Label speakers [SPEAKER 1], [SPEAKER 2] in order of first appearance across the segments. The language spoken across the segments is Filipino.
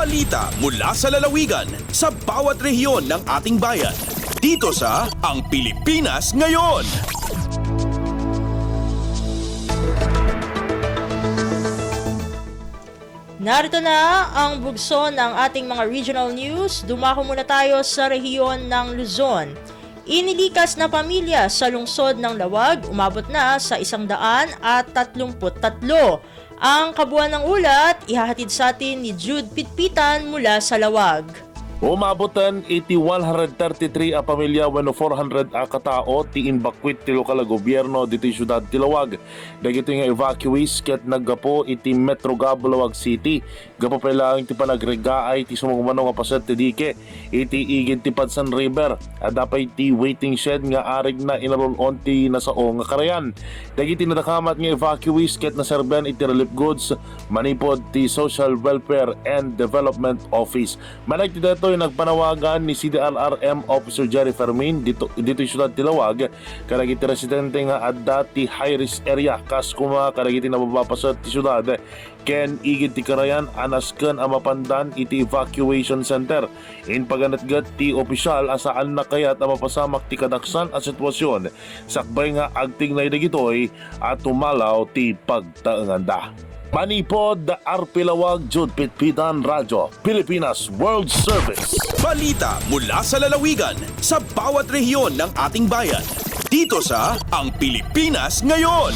[SPEAKER 1] Balita mula sa lalawigan sa bawat rehiyon ng ating bayan. Dito sa Ang Pilipinas Ngayon.
[SPEAKER 2] Narito na ang bugso ng ating mga regional news. Dumako muna tayo sa rehiyon ng Luzon. Inilikas na pamilya sa lungsod ng Lawag, umabot na sa 133. Ang kabuuan ng ulat, ihahatid sa atin ni Jude Pitpitan mula sa Lawag.
[SPEAKER 3] Umabotan 133 a pamilya wenno 400 a katao ti inbakwit ti lokal a gobyerno diti syudad ti Lawag. Dagiti nga evacuees ket naggapo iti Metro Gab Lawag City. Gapo pa lang ti panagregaay ti sumagmano nga paset ti dike iti igid ti Padsan River. Adapay ti waiting shed nga arig na inalulon ti nasao nga karayan. Dagiti nadakamat nga evacuees ket naserben iti relief goods manipod ti Social Welfare and Development Office. Manay ti detoy nagpanawagan ni CDRRM Officer Jerry Fermin dito syudad ti Lawag kadagiti residente nga adda ti high risk area kas kuma kadagiti nababapasat ti syudad ken igid ti karayan anasken a mapandan iti evacuation center. In paganatgat ti opisyal asaan na kayat a mapasamak ti kadaksan a sitwasyon sakbay nga agtingnay dagitoy at tumalaw ti pagtaenganda. Manipod, RP Lawag, Jude Pitpitan, Radyo, Pilipinas World Service.
[SPEAKER 1] Balita mula sa lalawigan sa bawat rehiyon ng ating bayan. Dito sa Ang Pilipinas Ngayon.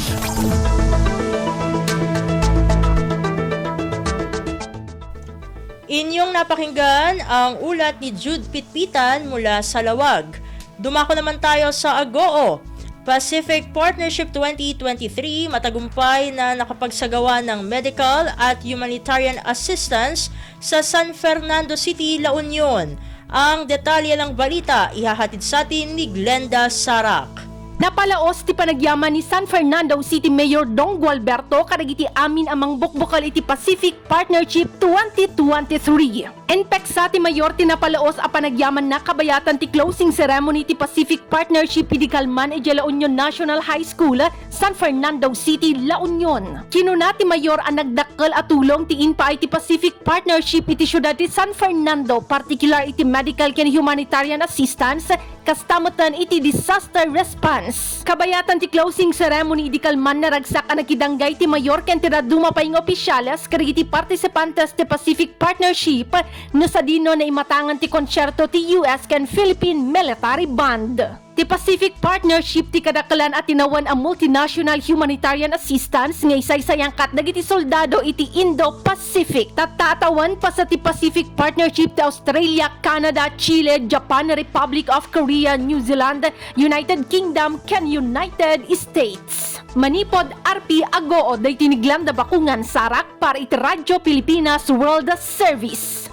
[SPEAKER 2] Inyong napakinggan ang ulat ni Jude Pitpitan mula sa Lawag. Dumako naman tayo sa Agoo. Pacific Partnership 2023 matagumpay na nakapagsagawa ng medical at humanitarian assistance sa San Fernando City, La Union. Ang detalye ng balita ihahatid sa atin ni Glenda Sarak.
[SPEAKER 4] Napalaos ti panagyaman ni San Fernando City Mayor Dong Gualberto kadagiti amin amang bukbukal iti Pacific Partnership 2023. Enpek sa ti Mayor tinapalaos a panagyaman na kabayatan ti closing ceremony ti Pacific Partnership Pidicalman iti La Union National High School, San Fernando City, La Union. Kinuna ti Mayor ang nagdakkel at tulong ti inpaay ti Pacific Partnership iti syudad ti San Fernando, particular iti medical ken humanitarian assistance kastamatan iti disaster response. Kabayatan ti closing ceremony idikalman na ragsak ang nakidanggay ti Mayor ken ti raduma payng opisyales kadagiti participantes ti Pacific Partnership no sa dino na imatangan ti konsyerto ti US ken Philippine Military Band. Ti Pacific Partnership ti kadakalan at tinawan ang multinational humanitarian assistance nga isaysayang kat dagiti soldado iti Indo-Pacific. Tatatawan pa sa ti Pacific Partnership ti Australia, Canada, Chile, Japan, Republic of Korea, New Zealand, United Kingdom, ken United States. Manipod RP Agoo day tiniglam da bakungan sarak para iti Radyo Pilipinas World Service.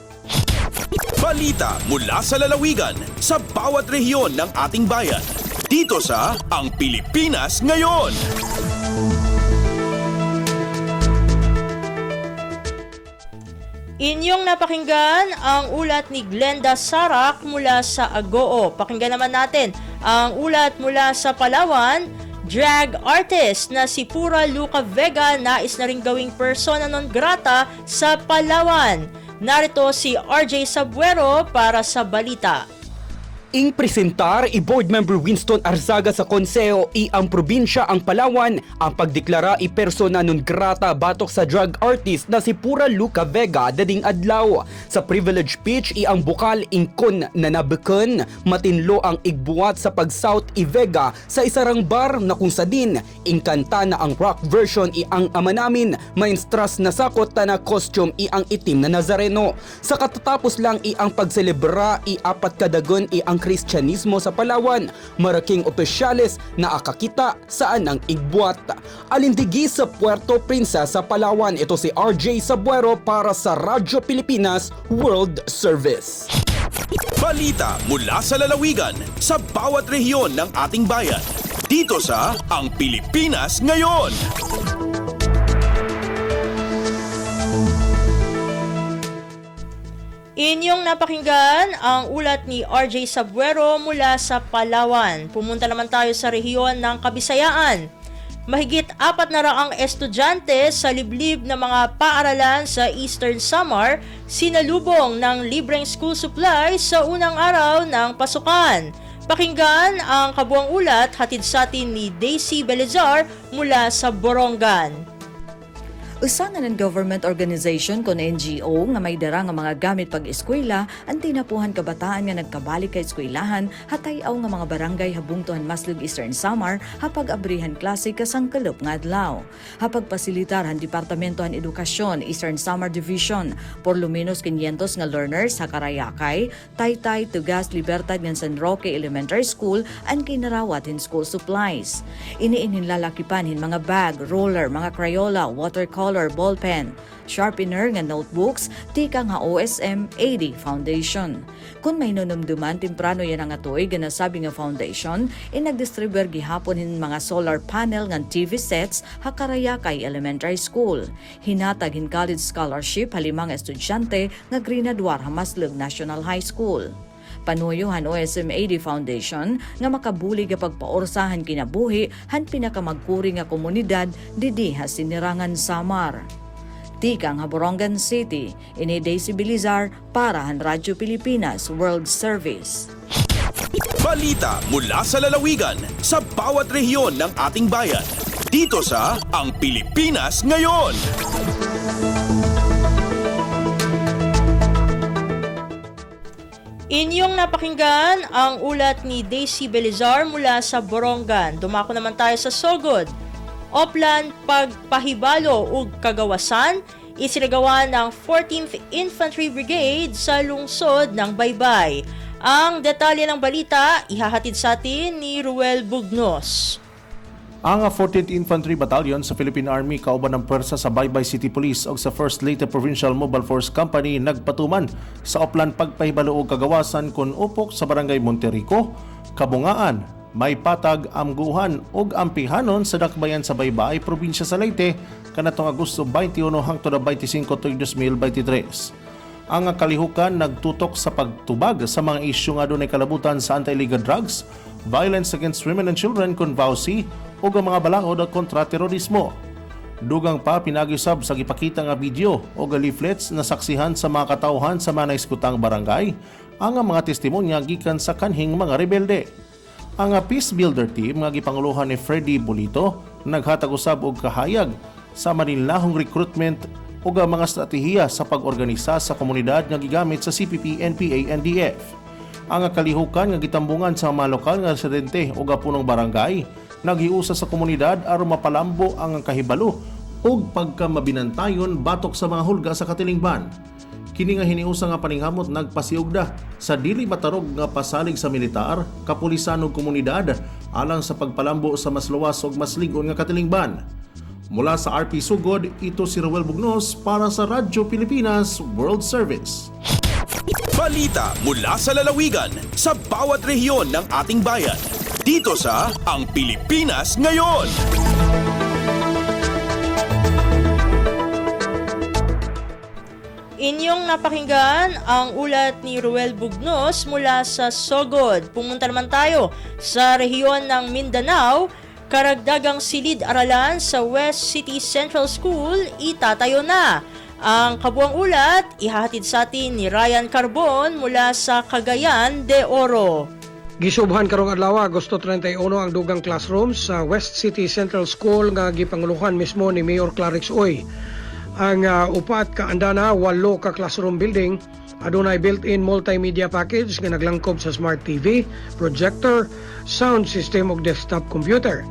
[SPEAKER 1] Balita mula sa lalawigan sa bawat rehiyon ng ating bayan. Dito sa Ang Pilipinas Ngayon.
[SPEAKER 2] Inyong napakinggan ang ulat ni Glenda Sarak mula sa Agoo. Pakinggan naman natin ang ulat mula sa Palawan. Drag artist na si Pura Luca Vega nais na ring gawing persona non grata sa Palawan. Narito si RJ Sabuero para sa balita.
[SPEAKER 5] Ing presentar i-board member Winston Arzaga sa Consejo ang probinsya ang Palawan ang pagdeklara persona non grata batok sa drug artist na si Pura Luca Vega dading adlaw. Sa privilege speech ang bukal ingkon na nabeken matinlo ang igbuwat sa pag-South Vega sa isarang bar na kung sadin ingkanta na ang rock version ang ama namin mainstras na sakot na costume ang itim na Nazareno. Sa katatapos lang ang pagselebra apat kadagon ang Kristyanismo sa Palawan, maraking opisyales na akakita saan ang igbuat. Alindigi sa Puerto Princesa, Palawan, ito si RJ Sabuero para sa Radyo Pilipinas World Service.
[SPEAKER 1] Balita mula sa lalawigan sa bawat rehiyon ng ating bayan. Dito sa Ang Pilipinas Ngayon.
[SPEAKER 2] Inyong napakinggan ang ulat ni RJ Sabuero mula sa Palawan. Pumunta naman tayo sa rehiyon ng Kabisayaan. Mahigit 400 estudyante sa liblib na mga paaralan sa Eastern Samar sinalubong ng libreng school supplies sa unang araw ng pasukan. Pakinggan ang kabuang ulat hatid sa atin ni Daisy Belizar mula sa Borongan.
[SPEAKER 6] Usangan ng government organization kon NGO nga may dara nga mga gamit pag-eskwela ang tinapuhan kabataan nga nagkabalik kay eskwelahan hatayaw nga mga barangay habungtuhan Maslug Eastern Samar hapag abrihan klase kasangkalop nga adlaw. Hapag pasilitaran Departamentohan Edukasyon Eastern Samar Division por luminos 500 nga learners sa Karayakay, Taytay, Tugas, Libertad ng San Roque Elementary School ang kinarawatin school supplies. Iniinin lalakipanin mga bag, roller, mga Crayola, watercolor, ballpen, sharpener nga notebooks, tika nga OSM 80 Foundation. Kung may nunumduman, temprano yan ang atoy, ganasabi nga foundation, nagdistribuer gihapon hin mga solar panel nga TV sets Hakarayakay Elementary School. Hinatag hin college scholarship halimang estudyante nga grinadwar Hamaslug National High School. Panuyuhan OSM 80 Foundation nga makabuli nga pagpaorsahan kinabuhi han pinakamagkuri nga komunidad didi ha sinirangan Samar. Tikang Borongan City, ini Daisy Belizar para han Radyo Pilipinas World Service.
[SPEAKER 1] Balita mula sa lalawigan sa bawat rehiyon ng ating bayan. Dito sa Ang Pilipinas Ngayon.
[SPEAKER 2] Inyong napakinggan ang ulat ni Daisy Belizar mula sa Borongan. Dumako naman tayo sa Sogod. Oplan pagpahibalo ug kagawasan isinagawa ng 14th Infantry Brigade sa lungsod ng Baybay. Ang detalye ng balita ihahatid sa atin ni Ruel Bugnos.
[SPEAKER 7] Ang 14th Infantry Battalion sa Philippine Army kauban ng pwersa sa Baybay City Police o sa 1st Leyte Provincial Mobile Force Company nagpatuman sa oplan pagpahibalo og kagawasan kun upok sa Barangay Monterico, Kabungaan, Maypatag, Amguhan ug Ampihanon sa dakbayan sa Baybay, probinsya sa Leyte kanatong Agosto 21 hangtod 25 tuig 2023. Ang kalihukan nagtutok sa pagtubag sa mga isyu nga adunay kalabutan sa anti-illegal drugs, violence against women and children kun VAUSI ug ang mga balaod kontra terorismo. Dugang pa pinagisab sa gipakita nga video o leaflets na saksihan sa mga katawhan sa mga naiskutang barangay ang mga testimonya gikan sa kanhing mga rebelde. Ang Peace Builder Team nga gipanguluhan ni Freddy Bolito naghatag usab og kahayag sa maninlahong recruitment ug mga estratehiya sa pag-organisa sa komunidad nga gigamit sa CPP, NPA, NDF. Ang kalihukan nga gitambungan sa mga lokal nga residente ug punong barangay naghiusa sa komunidad aron mapalambo ang kahibalo ug pagkamabinantayon batok sa mga hulga sa katilingban. Kini nga hiniusa nga paninghamot nagpasiugda sa dili matarog nga pasalig sa militar, kapulisan ug komunidad alang sa pagpalambo sa mas luwas ug mas lig-on nga katilingban. Mula sa RP Sugod, ito si Ruel Bugnos para sa Radyo Pilipinas World Service.
[SPEAKER 1] Balita mula sa lalawigan sa bawat rehiyon ng ating bayan. Dito sa Ang Pilipinas Ngayon.
[SPEAKER 2] Inyong napakinggan ang ulat ni Ruel Bugnos mula sa Sogod. Pumunta naman tayo sa rehiyon ng Mindanao. Karagdagang silid-aralan sa West City Central School itatayo na. Ang kabuang ulat ihahatid sa atin ni Ryan Carbon mula sa Cagayan de Oro.
[SPEAKER 8] Gisubhan karong adlaw Agosto 31 ang dugang classrooms sa West City Central School nga gipanguluhan mismo ni Mayor Clarix Oy. Ang upat ka andana 8 ka classroom building adunay built-in multimedia package nga naglangkob sa smart TV, projector, sound system ug desktop computer.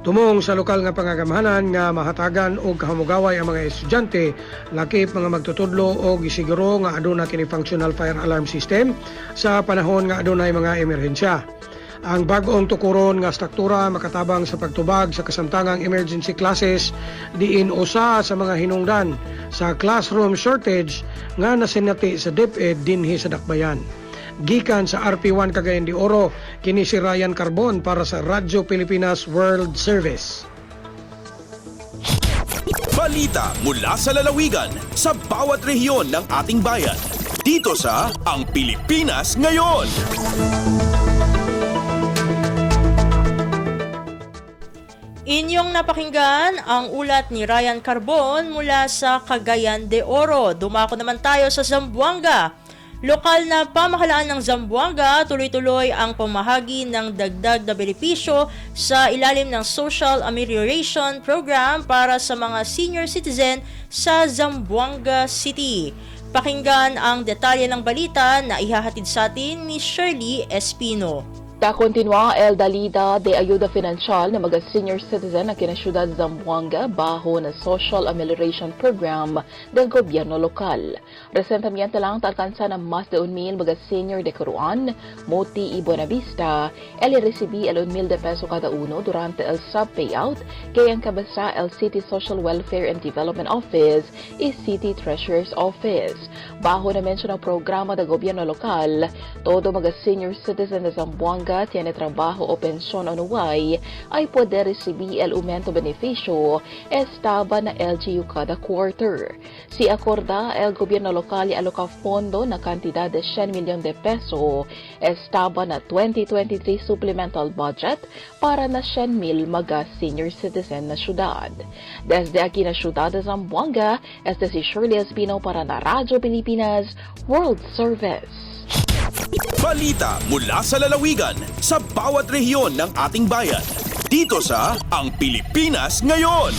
[SPEAKER 8] Tumong sa lokal nga pangagamahanan nga mahatagan og kahamugaway ang mga estudyante, lakip mga magtutudlo og isiguro nga aduna kini functional fire alarm system sa panahon nga adunay mga emerhensya. Ang bag-ong tukuron nga struktura makatabang sa pagtubag sa kasamtangang emergency classes diin usa sa mga hinungdan sa classroom shortage nga nasinati sa DepEd dinhi sa Dakbayan. Gikan sa RP1 Cagayan de Oro, kini si Ryan Carbon para sa Radyo Pilipinas World Service.
[SPEAKER 1] Balita mula sa lalawigan sa bawat rehiyon ng ating bayan. Dito sa Ang Pilipinas Ngayon.
[SPEAKER 2] Inyong napakinggan ang ulat ni Ryan Carbon mula sa Cagayan de Oro. Dumako naman tayo sa Zamboanga. Lokal na pamahalaan ng Zamboanga tuloy-tuloy ang pamahagi ng dagdag na benepisyo sa ilalim ng Social Amelioration Program para sa mga senior citizen sa Zamboanga City. Pakinggan ang detalye ng balita na ihahatid sa atin ni Shirley Espino.
[SPEAKER 9] Continua el dalida de ayuda financial na mga senior citizen na kinasyudad Zamboanga bajo na Social Amelioration Program del gobyerno lokal. Resentamiento lang alcanza ng más de 1,000 mga senior de Coruan, Moti y Buenavista, el recibí el 1,000 de peso cada uno durante el sub-payout que encabeza el City Social Welfare and Development Office y City Treasurer's Office. Bajo na mensyonang programa del gobyerno lokal, todo mga senior citizen de Zamboanga tiene trabajo o pensyon anual ay puede recibir el aumento beneficio estaba na LGU cada quarter. Si acorda el gobierno local y aloca fondo na cantidad de 100 milyon de peso estaba na 2023 supplemental budget para na 100,000 mga senior citizen na syudad. Desde aquí na syudad de Zamboanga, este si Shirley Espino para na Radyo Pilipinas World Service.
[SPEAKER 1] Balita mula sa lalawigan sa bawat rehiyon ng ating bayan. Dito sa Ang Pilipinas Ngayon.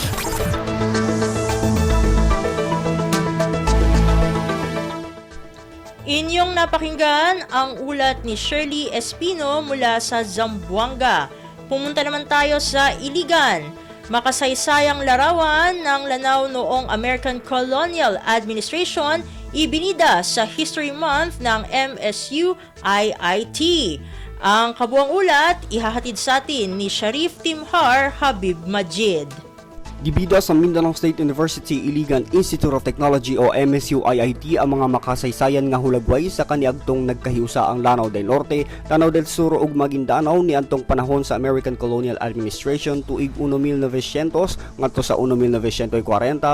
[SPEAKER 2] Inyong napakinggan ang ulat ni Shirley Espino mula sa Zamboanga. Pumunta naman tayo sa Iligan. Makasaysayang larawan ng Lanao noong American Colonial Administration ibinida sa History Month ng MSU IIT. Ang kabuang ulat ihahatid sa atin ni Sharif Timhar Habib Majid.
[SPEAKER 5] Gibida sa Mindanao State University Iligan Institute of Technology o MSU IIT ang mga makasaysayan nga hulagway sa kaniadtong nagkahiusa ang Lanao del Norte, Lanao del Sur ug Maguindanao niadtong panahon sa American Colonial Administration tuig 1900 ngadto sa 1940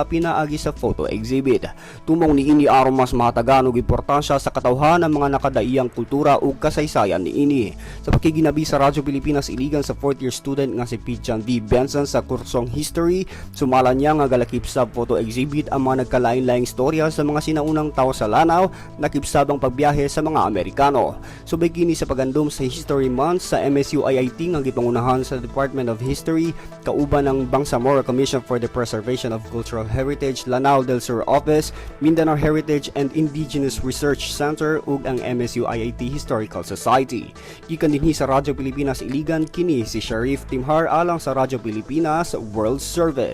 [SPEAKER 5] pinaagi sa photo exhibit. Tumong niini aron mas mahatagan og importansya sa katawhan ang mga nakadaiyang kultura ug kasaysayan niini. Sa pakiginabi sa Radyo Pilipinas Iligan sa 4th year student nga si Pijan V. Benson sa kursong History, sumala niya nga galakip sa photo exhibit ang mga nagkalain-laing storya sa mga sinaunang tao sa Lanao, nakipsabang pagbiyahe sa mga Amerikano. Subay kini sa pagandom sa History Month sa MSU IIT nga gipangunahan sa Department of History, kauban ng Bangsamoro Commission for the Preservation of Cultural Heritage, Lanao del Sur Office, Mindanao Heritage and Indigenous Research Center ug ang MSU IIT Historical Society. Gikan dinhi sa Radyo Pilipinas Iligan kini si Sharif Timhar alang sa Radyo Pilipinas World Service.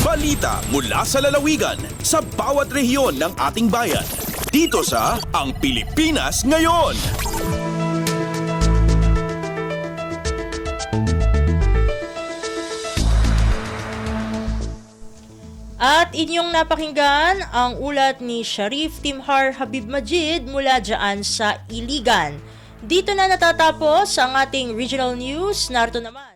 [SPEAKER 1] Balita mula sa lalawigan sa bawat rehiyon ng ating bayan. Dito sa Ang Pilipinas Ngayon.
[SPEAKER 2] At inyong napakinggan ang ulat ni Sharif Timhar Habib Majid mula dyan sa Iligan. Dito na natatapos ang ating regional news. Narito naman